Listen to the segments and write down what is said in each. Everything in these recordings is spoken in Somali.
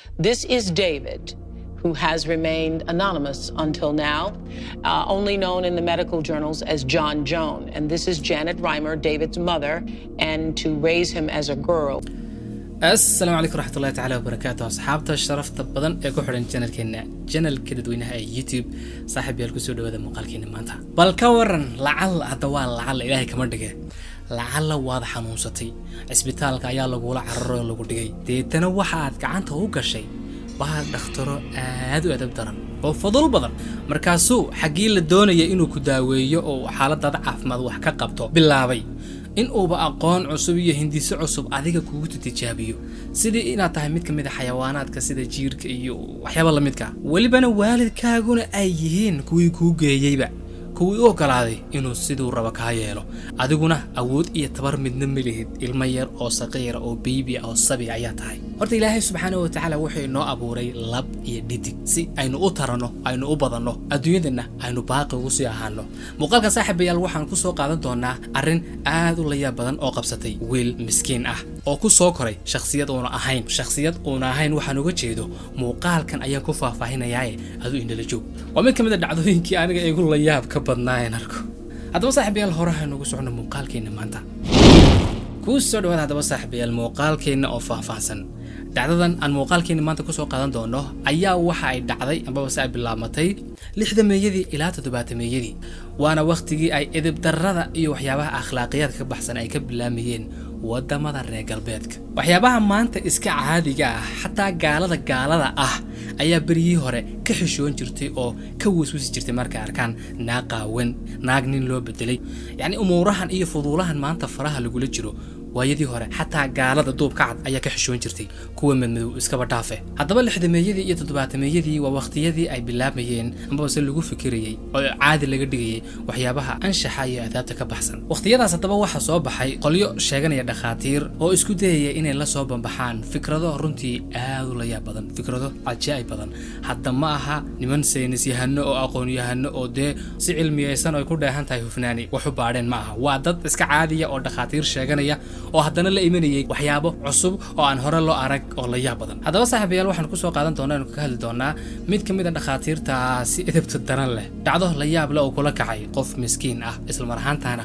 This is David, who has remained anonymous until now, only known in the medical journals as John Joan. And this is Janet Reimer, David's mother, and to raise him as a girl. السلام عليكم ورحمة الله تعالى وبركاته. أصحابته الشرف بدن إيكو حرين channel كده دوينها يوتيوب صاحب يالكو سودو هذا مقال كينا مانتا بالكورن لعل هدوال لعل إلهي كمردقة لعل واضح حنوستي اسبيتالك أيا لقولا عرر لقو دقي ديتنا واحد كعنته هو كشي بعد دكتور هادو أدب درن وفضل بدن مركاسو حقيل الدونية إنو كداوية أو حالة ضعف مذوح كقبته بالله in uuba aqoon cusub iyo hindise cusub adiga kugu tijaabiyo sidii inaad tahay mid kamid ah xayawaanaadka sida jiirka iyo waxyaabo la midka walibana waalidkaaguna ay yihiin kuwii ku geeyayba kuwii oo galaaday inuu sidoo raba ka yeelo adiguna awood iyo tabar midna milihid ilma yar oo saqiir oo baby oo sabi ayaa tahay horta ilaahay subhanahu wa ta'ala wuxuu inoo abuuray lab iyo dhidig si aynu u tarano aynu u badano adduunyadana aynu baaqi ugu sii ahaano muuqaalka saaxiibayaal waxaan ku soo qaadan doonaa arrin aad u layaab badan oo qabsatay wiil miskiin ah oo ku soo koray shakhsiyad uuna ahayn waxaan uga jeedo muuqaalkan ayaan ku faahfaahinayaa aduu indhala joog waa mid kamid ah dhacdooyinkii aniga igu layaab ka badnaayen arko haddaba saaxiibayaal horaha nagu socno muuqaalkeena maanta ku soo dhawaada haddaba saaxiibayaal muuqaalkeena oo faahfaahsan dacdadan aan muuqaalkeena maanta ku soo qaadan doono ayaa waxa ay dhacday ambaba saa bilaamatay 60meeyadii ilaa 70meeyadii waana waqtigii ay edeb darrada iyo waxyaabaha akhlaaqiyadka ka baxsan ay ka bilaamayeen wadamada reer galbeedka waxyaabaha maanta iska caadiga ah xataa gaalada ah ayaa beriyii hore ka xishoon jirtay oo ka waswasi jirtay marka arkaan naaqawan naagnin loo bedelay yani umuurahan iyo fuduulahan maanta faraha lagu la jiro waayadii hore xataa gaalada duubka cad ayaa ka xishoon jirtay kuwa madmadow iska badhaafe haddaba 60meeyadii iyo 70meeyadii waa waqtiyadii ay bilaabayeen ambaba se lagu fikirayay oo caadi laga dhigayay waxyaabaha anshaxa iyo adaabta ka baxsan waqtiyadaas haddaba waxa soo baxay qolyo sheeganaya dhaqaatiir oo isku dayaya inay la soo banbaxaan fikrado runtii aad u layaab badan fikrado cajaa'ib badan hadda ma aha niman saynis yahano oo aqoon yahano oo dee si cilmiyeysan oo ku dheehan tahay hufnaani wax u baadheen ma aha waa dad iska caadiya oo dhaqaatiir sheeganaya oo haddana la imanayay waxyaabo cusub oo aan hore loo arag oo la yaab badan haddaba saaxiibayaal waxaan ku soo qaadan doonaa inuu ka hadli doonaa mid kamid ah dhaqaatiirtaasi edebta daran leh dhacdo la yaab leh oo kula kacay qof miskiin ah isla mar ahaantaana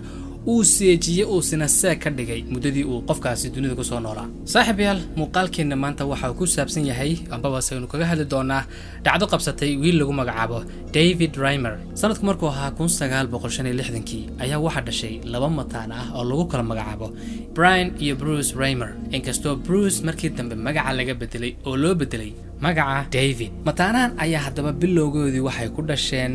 uu seejiye uu sinasee ka dhigay muddadii uu qofkaasi dunida ku soo noolaa saaxiibayaal muuqaalkeena maanta waxa uu ku saabsan yahay ambaba saynu kaga hadli doonaa dhacdo qabsatay wiil lagu magacaabo David Reimer sanadku markuu ahaa 1965 ayaa waxa dhashay laba mataan ah oo lagu kala magacaabo Brian iyo Bruce Reimer inkastoo Bruce markii dambe magaca laga bedelay oo loo bedelay magaca David mataanaan ayaa haddaba bilowgoodii waxay ku dhasheen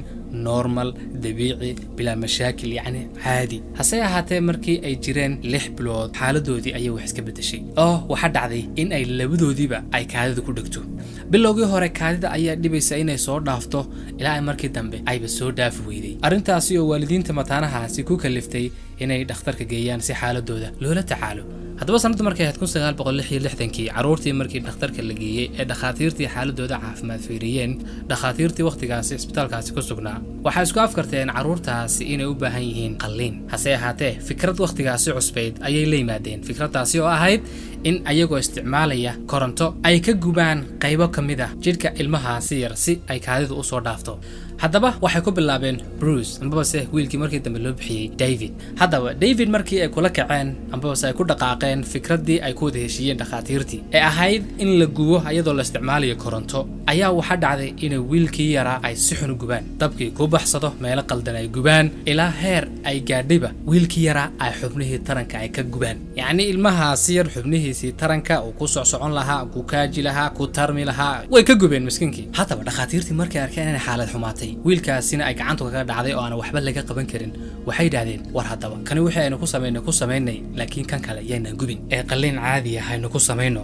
normal dabiici bila mashaakil yani caadi hase ahaatee markii ay jireen 6 bilood xaaladoodii ayay wax iska bedeshay oo waxa dhacday in ay labadoodiiba ay kaadida ku dhigto bilowgii hore kaadida ayaa dhibaysa inay soo dhaafto ilaa markii dambe ayba soo dhaafi weyday arrintaasi oo waalidiinta mataanahaasi ku kaliftay inay dhakhtarka geeyaan si xaaladooda loola tacaalo haddaba sanadda markay ahayd 1966 caruurtii markii dhakhtarka la geeyay ee dhakhaatiirtii xaaladooda caafimaad fiiriyeen dhakhaatiirtii waqtigaasi isbitaalkaasi ku sugnaa waxay isku afkarteen caruurtaasi inay u baahan yihiin qalliin hase ahaatee fikrad waqtigaasi cusbeyd ayay la yimaadeen fikradaasi oo ahayd in ayagoo isticmaalaya koronto ay ka gubaan qaybo kamid ah jidhka ilmahaasi yar si ay kaadidu u soo dhaafto haddaba waxay ku bilaabeen Bruce ambaba se wiilkii markii dambe loo bixiyay David haddaba David markii ay kula kaceen ambaba se ay ku dhaqaaqeen fikradii ay ku wada heshiiyeen dhakhaatiirtii ee ahayd in la gubo iyadoo la isticmaalayo koronto ayaa waxa dhacday in wiilkii yaraa ay si xun u gubaan dabkii ku baxsado meel qaldan ay gubaan ilaa heer ay gaadhiba wiilkii yaraa ay xubnihii taranka ay ka gubaan yani ilmahaasi yar xubnihiisii taranka uu ku socon lahaa ku kaaji lahaa ku tarmi lahaa way ka gubeen miskiinkii haddaba dhakhaatiirtii markay arkeen in xaalad xumaatay wiilkaasina ay gacantu kaga dhacday oo aan waxba laga qaban karin waxay yiraahdeen war haddaba kani wixii aynu ku sameynay laakiin kan kale yayna gubin ee qalliin caadi ah aynu ku sameyno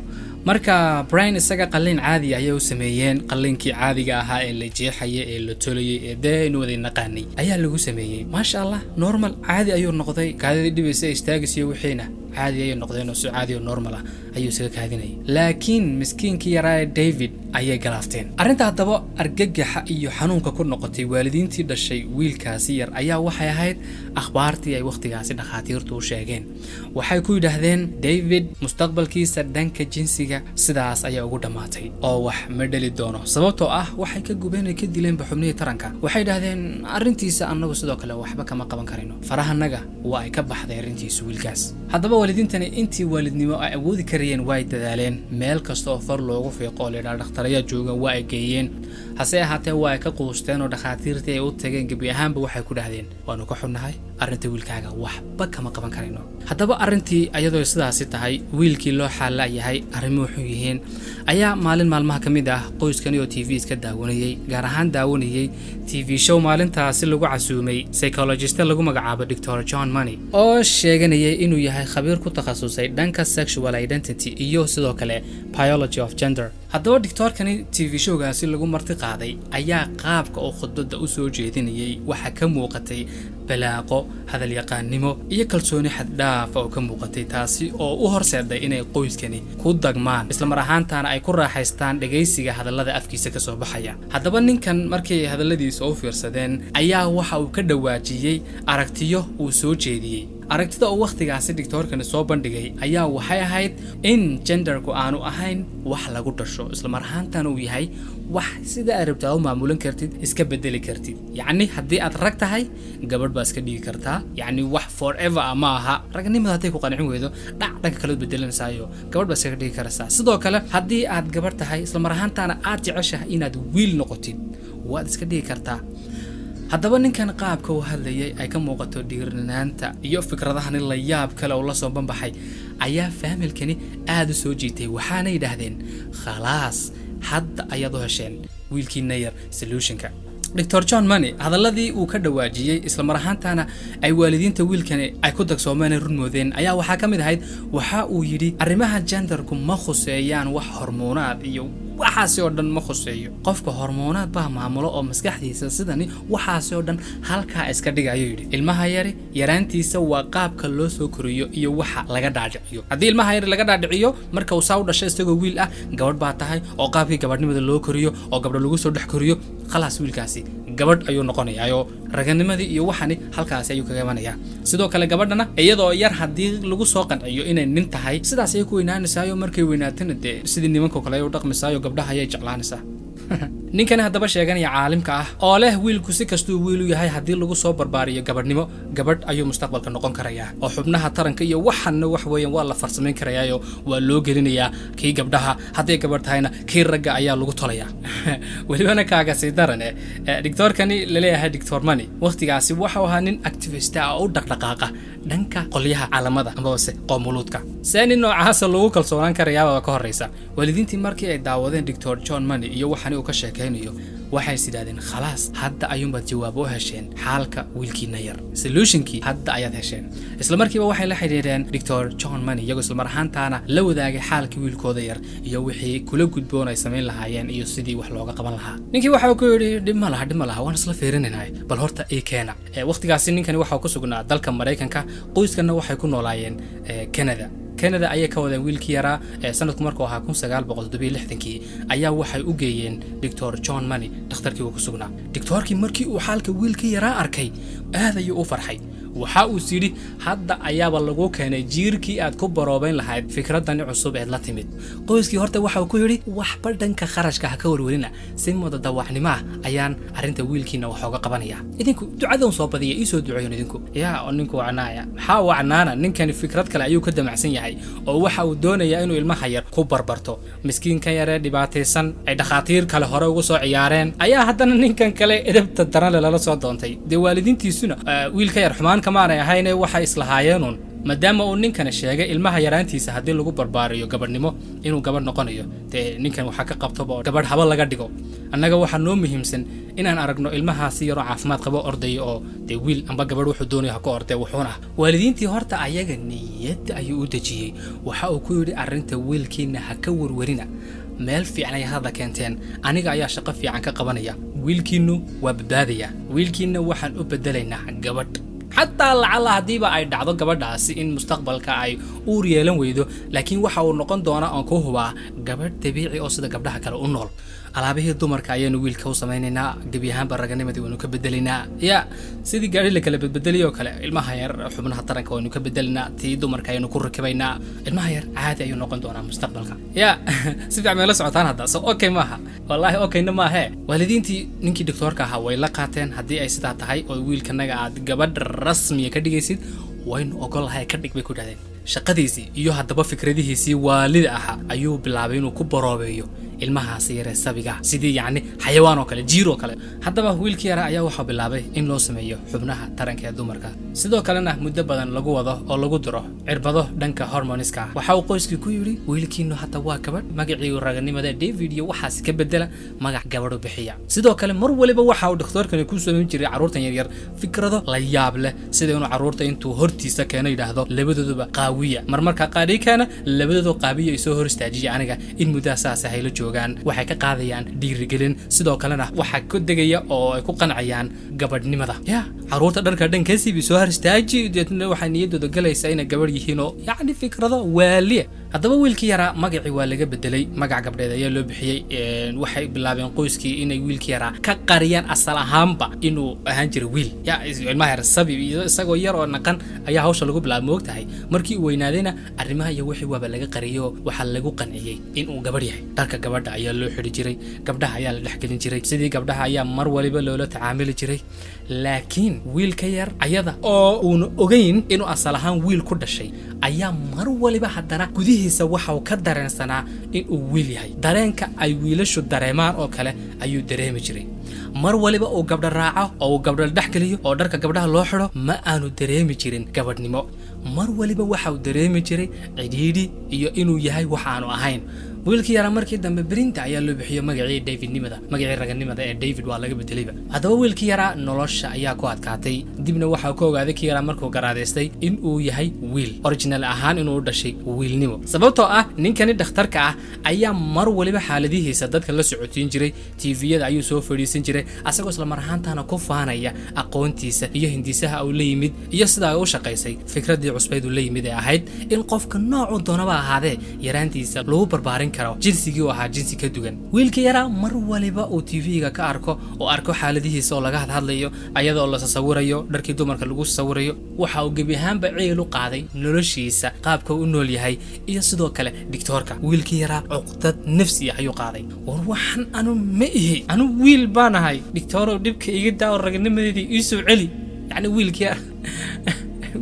marka Brian isaga qalliin caadi ah ayay u sameeyeen qalliinkii caadiga ahaa ee la jeexayay ee la tolayay ee deenu wada naqaanay ayaa lagu sameeyay ma sha Allah normal caadi ayuu noqday kaadida dhibaysa istaagisiyo wixiina caadi ay noqdeen oo si caadi oo normal ah ayuu isaga kaadinay laakiin miskiinkii yaraa David ayay galaafteen arrinta hadaba argagaxa iyo xanuunka ku noqotay waalidiintii dhashay wiilkaasi yar ayaa waxay ahayd akhbaartii ay waqtigaasi dhaqaatiirtu u sheegeen waxay ku yiraahdeen David mustaqbalkiisa dhanka jinsiga sidaas ayaa ugu dhamaatay oo wax ma dhali doono sababtoo ah waxay ka gubeen ka dileen xubnihii taranka waxay yiraahdeen arrintiisa annagu sidoo kale waxba kama qaban karino farahanaga waa ay ka baxday arrintiisa wiilkaas hadaba waalidiintani intii waalidnimo ay awoodi kareen way dadaaleen meel kasta oo far loogu fiiqo leeyahay dhakhtaraya joogan waa ay geeyeen hase ahaatee waa ay ka quusteen oo dhaqaatiirtii ay u tageen gabi ahaanba waxay ku dhahdeen waanu ka xunnahay arrinta wiilkaaga waxba kama qaban karino hadaba arrintii ayadoo sidaas tahay wiilkii loo xaalaa yahay arrimo wuxuu yihiin ayaa maalin maalmaha kamid ah qoyskan iyo TV iska daawanayay gaar ahaan daawanayay TV show maalintaasi lagu casuumay psychologist lagu magacaabo Dr. John Money oo sheeganayay inuu yahay khabiir ku takhasusay dhanka sexual identity iyo sidoo kale biology of gender hadaba doctorkani TV showgaasi lagu marti qaaday ayaa qaabka oo khudbada u soo jeedinayay waxa ka muuqatay balaaqo hadal yaqaannimo iyo kalsooni xad dhaaf oo ka muuqatay taasi oo u horseeday inay qoyskani ku dagmaan isla mar ahaantaana ay ku raaxaystaan dhageysiga hadallada afkiisa ka soo baxaya hadaba ninkan markii hadalladiisa u fiirsadeen ayaa waxa uu ka dhawaajiyay aragtiyo uu soo jeediyay aragtida oo waqtigaasi doctorkani soo bandhigay ayaa waxay ahayd in genderku aanu ahayn wax lagu dhasho isla mar ahaantaana uu yahay wax sida ay rabtaa u maamulan kartid iska bedeli kartid yacni haddii aad rag tahay gabadh baa iska dhigi kartaa yacni wax forever ama aha ragnimada haday ku qancin weydo dhanka kale bedelanaysayo gabadh baa iska dhigi kartaa sidoo kale haddii aad gabadh tahay isla mar ahaantaana aad jeceshahay inaad wiil noqotid waad iska dhigi kartaa hadaba ninkan qaabka uu hadlayay ay ka muuqato dhiirinaanta iyo fikradahan la yaab kale oo la soo banbaxay ayaa familkani aad u soo jiitay waxaana yiraahdeen khalaas hadda ayaad u hesheen wiilkiina yar solutionka Dr. John Money hadalladii uu ka dhawaajiyay isla mar ahaantaana ay waalidiinta wiilkani ay ku dagsoomeen runmoodeen ayaa waxa kamid ahayd waxa uu yiri arrimaha genderku ma khuseeyaan wax hormoonaad iyo waxaasi oo dhan ma khuseeyo qofka hormoonaad baa maamulo oo maskaxdiisa sidani waxaasi oo dhan halka iska dhigayo yiri ilmaha yari yaraantiisa waa qaabka loo soo koriyo iyo waxa laga dhaadhiciyo haddii ilmaha yari laga dhaadhiciyo marka uu saaw dhashay isagoo wiil ah gabadh baa tahay oo qaabkii gabadhnimada loo koriyo oo gabadh lagu soo dhex koriyo khalaas wiilkaasi gabadh ayuu noqonayaa oo raganimadii iyo waxani halkaas ayuu kaga imanaya sidoo kale gabadhana iyadoo yar hadii lagu soo qanciyo inay nin tahay sidaas ay ku weynaanaysaa markay weynaatana sidii nimanka kale ay u dhaqmaysaa gabdhaha ay jeclaanaysaa ninkan hadaba sheeganaya caalimka ah oo leh wiilku si kastuu wiilu yahay hadii lagu soo barbaariyo gabadhnimo gabadh ayuu mustaqbalka noqon karayaa oo xubnaha taranka iyo waxana wax weeyaan waa la farsameyn karayaa waa loo gelinayaa kii gabdhaha hadii gabadh tahayna kii ragga ayaa lagu tolayaa walibana kaaga si daran doctorkani leeyahay Dr. Money waqtigaasi waxa uu ahaa nin activist ah oo dhaqdhaqaaqa dhanka qolyaha caalamada ama qoomuluudka saanin noocaas lagu kalsoonaan karayaa ka horeysa waalidiintii markii ay daawadeen Dr. John Money iyo waxani uu ka sheekaynayo waxay sidaaden khalaas hadda ayuunba jawaab u hesheen xaalka wiilkiina yar solutionkii hadda ayaad hesheen isla markiiba waxay la xiriireen Dr. John Money iyagu isla mar ahaantaana la wadaagay xaalkii wiilkooda yar iyo wixii kula gudboon ay sameyn lahaayeen iyo sidii wax looga qaban lahaa ninkii waxa uu ku yiri dhib ma laha waan isla fiirinaynaa bal horta ay keena waqtigaasi ninkani waxa uu ku sugnaa dalka Mareykanka qoyskana waxay ku noolaayeen Canada ayay ka wadeen wiilkii yaraa sanadku markuu ahaa 1967 ayaa waxay u geeyeen Dr. John Money dhakhtarkii uu ku sugnaa doctorkii markii uu xaalka wiilkii yaraa arkay aad ayuu u farxay waxa uu yiri hadda ayaaba lagu keenay jiirkii aad ku baroobayn lahayd fikradan cusub ee la timid qoyskii horta waxa uu ku yiri waxba dhanka kharashka ka warwarina si mooda dawacnimo ayaan arinta wiilkiina wax uga qabanaya idinku ducada soo badiyay isoo duceeyo idinku yaa ninku wacnaaya waxa wacnaana ninkan fikrad kale ayuu ka damacsan yahay oo waxa uu doonayaa inuu ilmaha yar ku barbarto miskiinka yar ee dhibaataysan ay dhaqaatiir kale hore ugu soo ciyaareen ayaa haddana ninkan kale edebta daran lala soo doontay de waalidiintiisuna wiilka yar xumaan kama ay ahayn waxay islahaayeen maadaama uu ninkan sheegay ilmaha yaraantiisa hadii lagu barbaariyo gabadhnimo inuu gabadh noqonayo ninkan waxa ka qabtaba gabadh haba laga dhigo annaga waxa noo muhiimsan inaan aragno ilmahaasi yar oo caafimaad qabo orday oo wiil amba gabadh wuxuu doonayaa ka orday wuxuuna waalidiintii horta ayaga niyad ayuu u dajiyay waxa uu ku yiri arinta wiilkiina ha ka warwarina meel fiican ay hada keenteen aniga ayaa shaqo fiican ka qabanaya wiilkiinu waa badbaadaya wiilkiina waxaan u bedelaynaa gabadh xataa lacala hadiiba ay dhacdo gabadhaasi in mustaqbalka ay uur yeelan weydo laakiin waxa uu noqon doona aan ku hubaa gabadh dabiici oo sida gabdhaha kale u nool alaabihii dumarka ayaanu wiilka u samaynaynaa gebi ahaanba raganimadii waynu ka bedelinaa ya sidii gaari la kala bedbedeliyo kale ilmaha yar xubnaha taranka waynu ka bedelinaa tii dumarka ayaynu ku rakibaynaa ilmaha yar caadi ayuu noqon doonaa mustaqbalka ya si fiican meela socotaan hadda so okay maaha wallahi okayna maahe waalidiintii ninkii doctorka ahaa way la qaateen haddii ay sidaa tahay oo wiilkanaga aad gabadh rasmiya ka dhigaysid waynu ogolahay ka dhig bay ku dhahdeen shaqadiisii iyo haddaba fikradihiisii waalida ahaa ayuu bilaabay inuu ku baroobeeyo ilmahaasi yare sabiga sidii yacni xayawaan oo kale jiir oo kale haddaba wiilkii yara ayaa waxaa bilaabay in loo sameeyo xubnaha taranka ee dumarka sidoo kalena muddo badan lagu wado oo lagu diro cirbado dhanka hormoniska waxa uu qoyskii ku yiri wiilkiinu hadda waa gabadh magacii raganimada David iyo waxaas ka bedela magac gabadh u bixiya sidoo kale mar waliba waxa uu doctorkani ku sameyn jiray caruurtan yar fikrado la yaab leh sida inuu caruurta intuu hortiisa keeno yiraahdo labadooduba qaawiya marmarka qaadi kana labadoodu qaabiya ay soo hor istaajiya aniga in muddo saas ah la waxay ka qaadayaan dhiirigelin sidoo kalena waxa ku degaya oo ay ku qancayaan gabadhnimada ya caruurta dharka dhankaasi bi soo harstaaji dadna waxa niyadooda galaysa inay gabadh yihiin oo yaani fikrado waaliye haddaba wiilkii yara magacii waa laga bedelay magac gabdheed ayaa loo bixiyay waxay bilaabeen qoyskii inay wiilkii yara ka qariyaan asal ahaanba inuu ahaan jiray wiil ya ilmaha yar sabi isagoo yar oo naqan ayaa hawsha lagu bilaabay moogtahay markii uu weynaadayna arrimaha iyo wixii waaba laga qariyo waxa lagu qanciyay inuu gabadh yahay dharka gabadha ayaa loo xiri jiray gabdhaha ayaa la dhaxgelin jiray sidii gabdhaha ayaa mar waliba loola tacaamuli jiray laakiin wiilka yar ayada oo uu ogeyn inuu asal ahaan wiil ku dhashay ayaa mar waliba haddana gudihiisa waxa uu ka dareensanaa inuu wiil yahay dareenka ay wiilashu dareemaan oo kale ayuu dareemi jiray mar waliba uu gabdha raaco oo uu gabdha dhaxgeliyo oo dharka gabdhaha loo xiro ma aanu dareemi jirin gabadhnimo mar waliba waxa uu dareemi jiray cidhiidhi iyo inuu yahay wax aanu ahayn wiilkii yara markii dambe berinta ayaa loo bixiyay magacii Davidnimada magacii raganimada ee David waa laga bedelayba haddaba wiilkii yara nolosha ayaa ku adkaatay dibna waxa uu ka ogaaday kii yara markuu garaadeystay in uu yahay wiil original ahaan inuu dhashay wiilnimo sababtoo ah ninkani dhakhtarka ah ayaa mar waliba xaaladihiisa dadka la socotiin jiray TV-yada ayuu soo fadhiisan jiray asagoo isla mar ahaantaana ku faanaya aqoontiisa iyo hindisaha uu la yimid iyo sida ay u shaqaysay fikradii cusbeed uu la yimid ee ahayd in qofka noocu doonaba ahaadee yaraantiisa lagu barbaarin jinsigii ahaa jinsi ka dugan wiilkii yara mar waliba uu TV-ga ka arko oo arko xaaladihiisa oo laga hadlayo ayadoo la sawirayo dharkii dumarka lagu sawirayo waxa uu gebi ahaanba ciil u qaaday noloshiisa qaabka uu nool yahay iyo sidoo kale doctorka wiilkii yara cuqdad nafsi ah ayuu qaaday war waxan anu ma ihi anu wiil baan ahay doctoro dibka iga daa raganimadeedii ii soo celi yani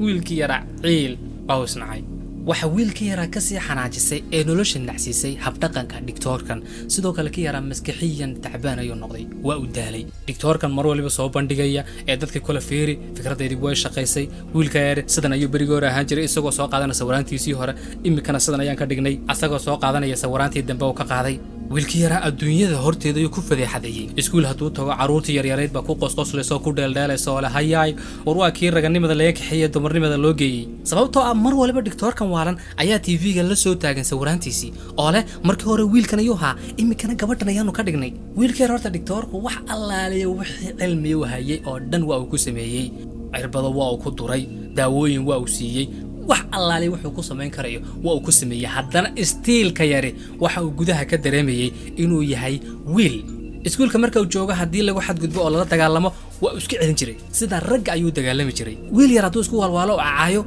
wiilkii yara ciil oo isnacay waxa wiilkii yara ka sii xanaajisay ee nolosha nacsiisay habdhaqanka doctorkan sidoo kale ka yara maskaxiyan tacbaan ayuu noqday waa u daalay doctorkan mar waliba soo bandhigaya ee dadka kala fiiri fikradeedii way shaqaysay wiilka yar sidan ayuu barigoor ahaan jiray isagoo soo qaadanaya sawiraantiisii hore imikana sidan ayaan ka dhignay asagoo soo qaadanaya sawiraantii dambe uu ka qaaday wiilkii yara adduunyada horteeda ayuu ku fadeexadeeyay iskuul hadduu tago caruurtii yaryareed baa ku qosqoslayso ku dheeldheelayso oo leh hayaay war waa kii raganimada laga kaxeeyay dumarnimada loo geeyey sababtoo ah mar waliba doctorkan waalan ayaa TV-ga la soo taagan sawiraantiisii oo leh markii hore wiilkan ayuu ahaa imikana gabadhan ayaanu ka dhignay wiilkii yara horta doctorku wax allaaliya wixii cilmi u hayay oo dhan waa uu ku sameeyey cirbado waa uu ku duray daawooyin waa uu siiyey wax allaale wuxuu ku sameyn karayo waa uu ku sameeyay haddana istiilka yari waxa uu gudaha ka dareemayay inuu yahay wiil iskuulka marka uu joogo haddii lagu xadgudbo oo lala dagaalamo waa isku celin jiray sida ragga ayuu dagaalami jiray wiil yar hadduu isku walwaalo oo caayo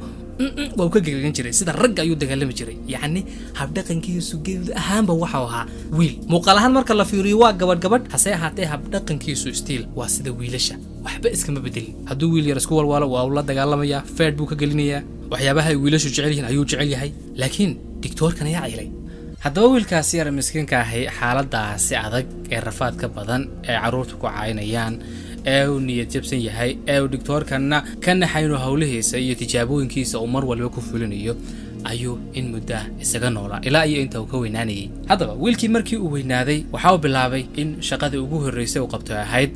waa ka gegan jiray sida ragga ayuu dagaalami jiray yacni habdhaqankiisu geed ahaanba waxa uu ahaa wiil muuqaal ahaan marka la fiiriyo waa gabadh hase ahaatee habdhaqankiisu istiil waa sida wiilasha waxba iskama bedelin hadduu wiil yar isku walwaalo waa uu la dagaalamayaa feed buu ka gelinayaa waxyaabaha ay wiilashu jecel yihiin ayuu jecel yahay laakiin doctorkan ayaa ciilay haddaba wiilkaasi yar miskiinka ahay xaaladaasi adag ee rafaadka badan ee caruurta ku caayinayaan ee uu niyad jabsan yahay ee uu doctorkanna ka naxayno hawlihiisa iyo tijaabooyinkiisa uu mar walba ku fulinayo ayuu in muddo isaga noolaa ilaa iyo inta uu ka weynaanayay haddaba wiilkii markii uu weynaaday waxa uu bilaabay in shaqadii ugu horreysay uu qabto ahayd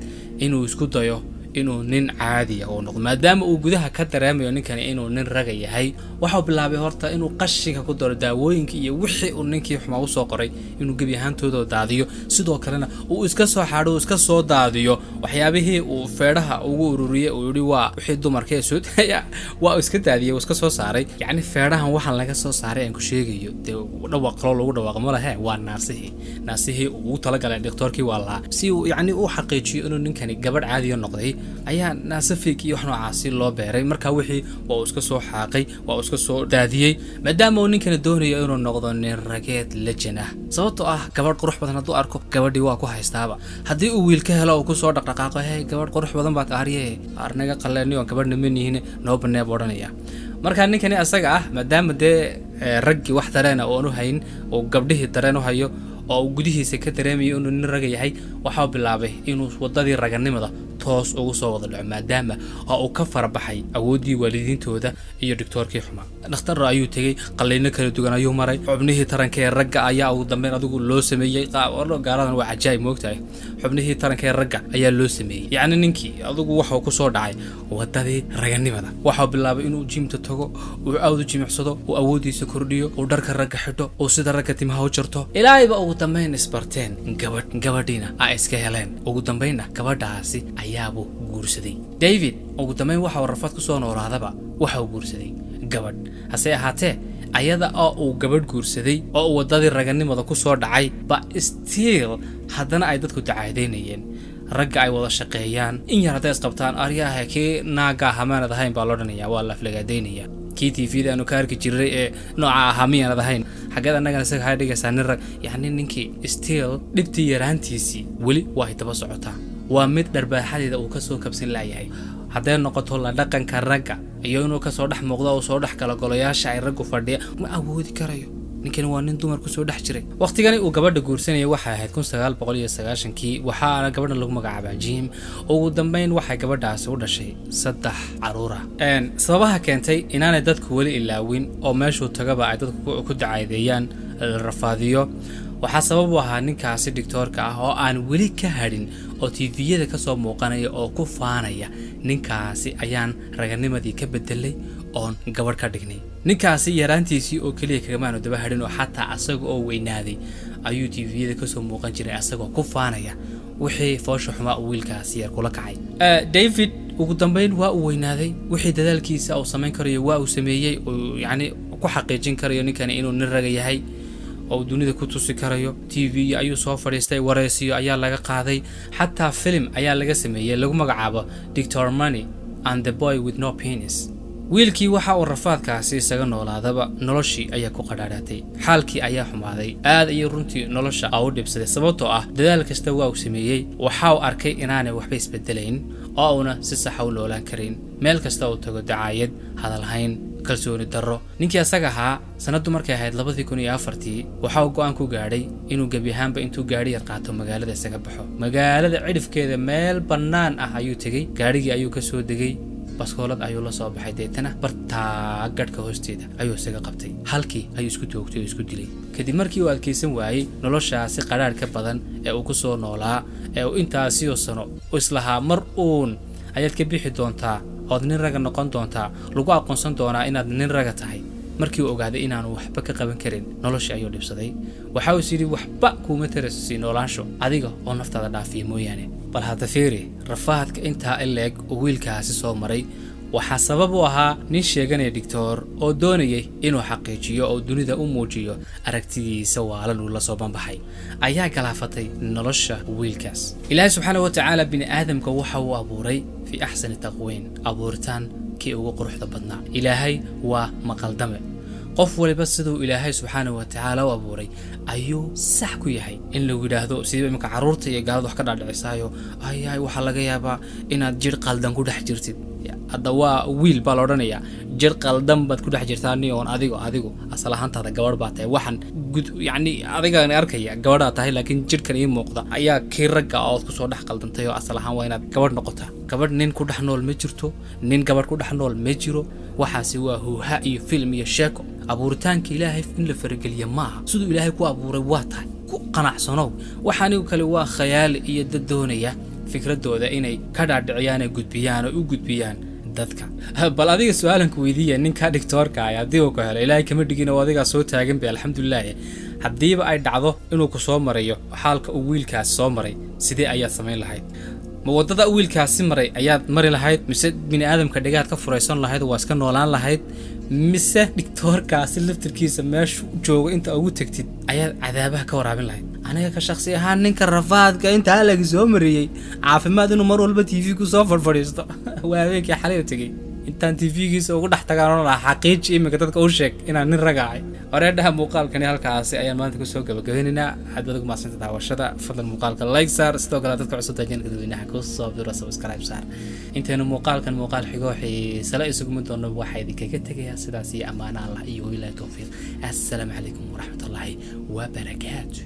inuu isku dayo inuu nin caadi ah oo noqdo maadaama uu gudaha ka dareemayo ninkani inuu nin raga yahay waxa bilaabay horta inuu qashinka ku daro daawooyinka iyo wixii uu ninkii xumaa u soo qoray inuu gabi ahaantooda daadiyo sidoo kalena uu iska soo xaadho iska soo daadiyo waxyaabihii uu feedhaha ugu ururiyay uu yiri waa wixii dumarka ee soo taaya waa iska daadiyay iska soo saaray yani feedhahan waxaan laga soo saaray aan ku sheegayo dhawaaq lagu dhawaaqo ma lahayn waa naasihii uu talagalay dhaqtarkii waa la si uu yani uu xaqiijiyo inuu ninkani gabadh caadi ah noqday ayaa naasafik iyo wax noocaas loo beeray marka wixii waa iska soo xaaqay waa iska soo daadiyay maadaama uu ninkani doonayo inuu noqdo nin rageed lejana sababtoo ah gabadh qurux badan hadduu arko gabadhii waa ku haystaaba haddii uu wiil ka helo uu ku soo dhaqdhaqaaqo hey gabadh qurux badan baad aariye arnaga qalleeniyo gabadhna manihiin noo baneeb odhanaya marka ninkani asaga ah maadaama raggi wax dareen oo aanu hayn oo gabdhihii dareen u hayo oo gudihiisa ka dareemayo inuu nin raga yahay waxa uu bilaabay inuu wadadii raganimada toos ugu soo wada dhaco maadaama uu ka farabaxay awoodii waalidiintooda iyo dhaqtarkii xuma dhakhtar ayuu tagay qalliino kala duwan ayuu maray xubnihii taranka ee ragga ayaa ugu dambeyn adigu loo sameeyay gaaradan waa cajaa'ib moogtahay xubnihii taranka ee ragga ayaa loo sameeyay yani ninkii adigu waxa ku soo dhacay wadadii raganimada waxa uu bilaabay inuu jimta tago uu aad u jimicsado uu awoodiisa kordhiyo uu dharka ragga xidho uu sida ragga timaha u jarto ilaahayba ugu dambeyn isbarteen gabadhiina ay iska heleen ugu dambeynna gabadhaasi ayaabuu guursaday David ugu dambeyn waxa uu rafad ku soo noolaadaba waxa uu guursaday gabadh hase ahaatee ayada oo uu gabadh guursaday oo wadadii raganimada ku soo dhacay ba still haddana ay dadku dacaadeynayeen ragga ay wada shaqeeyaan in yar haday isqabtaan ariyaha kii naaga hamaanad ahayn baa loo dhanayaa waa la flagadeynaya kii TV-da aanu ka arki jiray ee nooca hamiyanad ahayn xagada anagana isaga hay dhigaysaa nin rag yani ninkii still dhibtii yaraantiisii weli waa daba socotaa waa mid dharbaaxadeeda uu ka soo kabsan laayahay haday noqoto la dhaqanka ragga iyo inuu ka soo dhex muuqdo oo soo dhex kala golayaasha ay raggu fadhiya ma awoodi karayo ninkan waa nin dumar ku soo dhex jiray waqtigani uu gabadha guursanayay waxa ahayd 1990kii waxaana gabadha lagu magacaabay Jim ugu dambeyn waxa gabadhaas u dhashay 3 caruur ah sababaha keentay inaanay dadku wali ilaawin oo meeshu tagaba ay dadku ku dacaydeeyaan rafaadiyo waxa sabab u ahaa ninkaasi dhaqtarka ah oo aan wali ka hadhin oo TV-yada ka soo muuqanaya oo ku faanaya ninkaasi ayaan raganimadii ka bedelay oo gabadh ka dhignay ninkaasi yaraantiisii oo kaliya kaga maano daba hadhin oo xataa asaga oo weynaaday ayuu TV-yada ka soo muuqan jiray asagoo ku faanaya wixii foosho xuma wiilkaasi yar kula kacay David ugu dambeyn waa uu weynaaday wixii dadaalkiisa uu sameyn karayo waa uu sameeyay oo yani ku xaqiijin karayo ninkan inuu nin raga yahay oo dunida ku tusi karayo TV ayuu soo fadhiistay wareysiyo ayaa laga qaaday xataa film ayaa laga sameeyay lagu magacaabo Dr. Money and the Boy with No Penis wiilkii waxa uu rafaadkaasi isaga noolaadaba noloshii ayaa ku qadhaadhatay xaalkii ayaa xumaaday aad ay runtii nolosha u dhibsaday sababtoo ah dadaal kasta waa uu sameeyay waxa uu arkay inaanay waxba isbedelayn oo una si sax ah u noolaan karin meel kasta oo tago dacaayad hadal hayn kalsooni darro ninkii asaga ahaa sanadu markay ahayd 2004 waxa uu go'aan ku gaadhay inuu gabi ahaanba intuu gaari yar qaato magaalada isaga baxo magaalada cidhifkeeda meel bannaan ah ayuu tagay gaarigii ayuu ka soo degay baskoolad ayuu la soo baxay deetana bartaa gadhka hoosteeda ayuu isaga qabtay halkii ayuu isku toogtay oo isku dilay kadib markii uu adkeysan waayay noloshaasi qaraar ka badan ee uu ku soo noolaa ee uu intaasi oo sano islahaa mar uun ayaad ka bixi doontaa oo nin raga noqon doontaa lagu aqoonsan doonaa inaad nin raga tahay markii uu ogaaday inaanu waxba ka qaban karin noloshii ayuu dhibsaday waxa uu yiri waxba kuma taraysi noolaansho adiga oo naftaada dhaafiyo mooyaane bal hada fiiri rafaadka inta ileeg oo wiilkaasi soo maray waxa sabab u ahaa nin sheeganay dhaqtar oo doonayay inuu xaqiijiyo oo dunida u muujiyo aragtidiisa waalan uu la soo banbaxay ayaa galaafatay nolosha wiilkaas ilaahay subxaanahu wa ta'ala bini aadamka waxa uu abuuray fi ahsan taqween abuurtaan kii ugu quruxda badnaa ilaahay waa maqaldame qof waliba sidoo ilaahay subxaanahu wa ta'ala u abuuray ayuu sax ku yahay in lagu yiraahdo sidii imka caruurta iyo gaalada wax ka dhaadhicisaayo ayay waxa laga yaabaa inaad jir qaldan ku dhex jirtid hadda waa wiil baa la odhanayaa jir qaldan baad ku dhex jirtaa niyoon adigu asal ahaantaada gabadh baa tahay waxan yani adigaan arkaya gabadhaa tahay laakiin jirkan ii muuqda ayaa kii ragga ood ku soo dhex qaldantay oo asal ahaan waa inaad gabadh noqotaa gabadh nin ku dhex nool ma jirto nin gabadh ku dhex nool ma jiro waxaasi waa huuha iyo film iyo sheeko abuuritaanka ilaahay in la farageliyo maaha sidoo ilaahay ku abuuray waa tahay ku qanacsanow waxaanigu kale waa khayaal iyo dad doonaya fikradooda inay ka dhaadhiciyaan ay gudbiyaan oo u gudbiyaan dadka. bal adiga su'aalan ku weydiiya ninka doctorka ah hadii uu ka helo ilaahay kama dhigin oo adiga soo taagan bi alxamdulillah hadiiba ay dhacdo inuu ku soo marayo xaalka uu wiilkaas soo maray sidee ayaa sameyn lahayd ma wadada wiilkaasi maray ayaad mari lahayd mise bini aadamka dhigaad ka furaysan lahayd waa iska noolaan lahayd mise doctorkaasi laftirkiisa meesha joogo inta ugu tagtid ayaad cadaabaha ka waraabin lahayd aniga ka shakhsi ahaan ninka rafaadka inta laga soo mariyay caafimaad inuu mar walba TV ku soo fadhiisto waa weekii xalay tagay intaan TV-giisa ugu dhax tagaan la xaqiijiyo imika dadka u sheeg inaan nin ragacay wareedhaha muuqaalkani halkaas ayaan maanta ku soo gabagabeynaa hadda ugu maasanta daawashada fadlan muuqaalka like saar sidoo kale dadka cusub taajin dadweynaha ku soo biro subscribe saar intaanu muuqaalkan muuqaal xigo xiisala isugu mid doono waxa idinkaga tagaya sidaas iyo amaana Allah iyo wiilaa tawfiiq assalaamu calaykum waraxmatullaahi wa barakaatuh